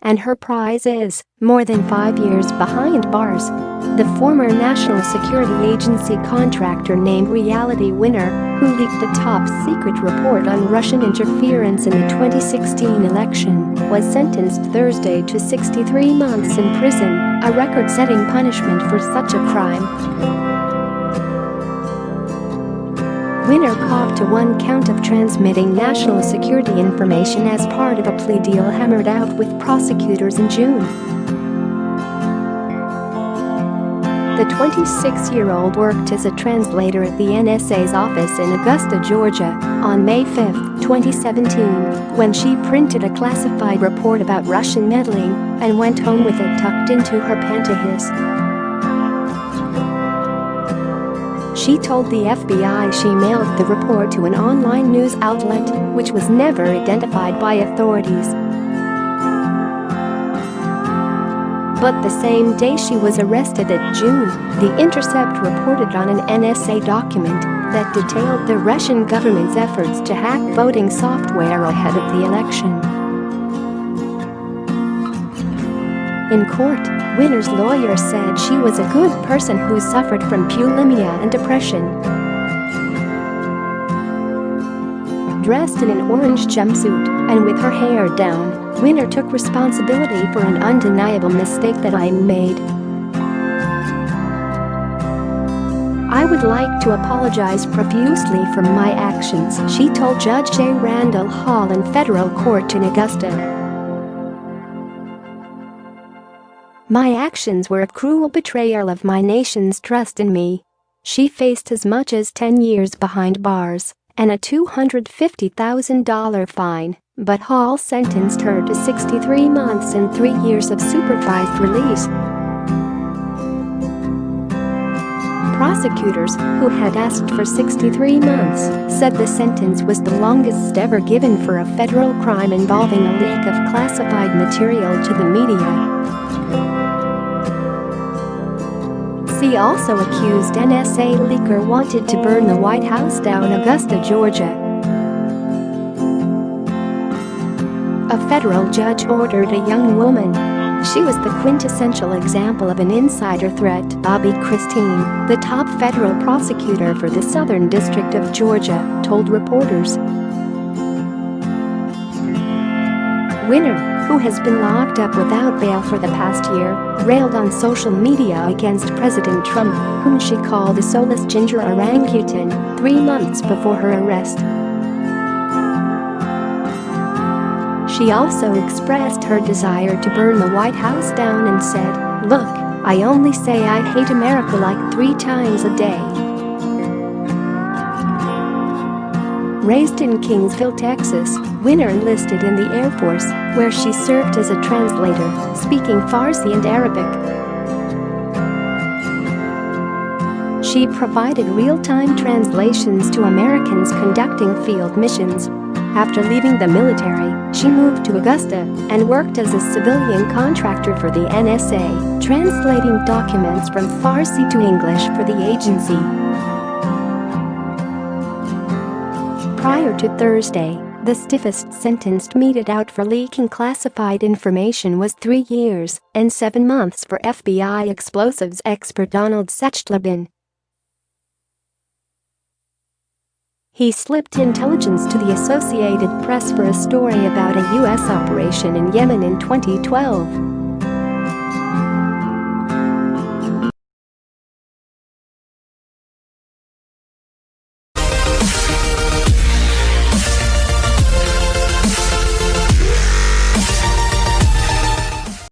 and her prize is more than 5 years behind bars. The former National Security Agency contractor named Reality Winner, who leaked the top-secret report on Russian interference in the 2016 election, was sentenced Thursday to 63 months in prison, a record-setting punishment for such a crime. Winner copped to one count of transmitting national security information as part of a plea deal hammered out with prosecutors in June. The 26-year-old worked as a translator at the NSA's office in Augusta, Georgia, on May 5, 2017, when she printed a classified report about Russian meddling and went home with it tucked into her pantyhose. She told the FBI she mailed the report to an online news outlet, which was never identified by authorities. But the same day she was arrested in June, The Intercept reported on an NSA document that detailed the Russian government's efforts to hack voting software ahead of the election. In court, Winner's lawyer said she was a good person who suffered from bulimia and depression. Dressed in an orange jumpsuit and with her hair down, Winner took responsibility for an undeniable mistake that I made. I would like to apologize profusely for my actions, she told Judge J. Randall Hall in federal court in Augusta. My actions were a cruel betrayal of my nation's trust in me. She faced as much as 10 years behind bars and a $250,000 fine, but Hall sentenced her to 63 months and 3 years of supervised release. Prosecutors, who had asked for 63 months, said the sentence was the longest ever given for a federal crime involving a leak of classified material to the media. He also accused NSA leaker wanted to burn the White House down Augusta, Georgia. A federal judge ordered a young woman. She was the quintessential example of an insider threat, Bobby Christine, the top federal prosecutor for the Southern District of Georgia, told reporters. Winner, who has been locked up without bail for the past year, railed on social media against President Trump, whom she called a soulless ginger orangutan, 3 months before her arrest. She also expressed her desire to burn the White House down and said, "Look, I only say I hate America like 3 times a day." Raised in Kingsville, Texas, Winner enlisted in the Air Force, where she served as a translator, speaking Farsi and Arabic. She provided real-time translations to Americans conducting field missions. After leaving the military, she moved to Augusta and worked as a civilian contractor for the NSA, translating documents from Farsi to English for the agency. Prior to Thursday, the stiffest sentence meted out for leaking classified information was 3 years and 7 months for FBI explosives expert Donald Sechleben. He slipped intelligence to the Associated Press for a story about a U.S. operation in Yemen in 2012.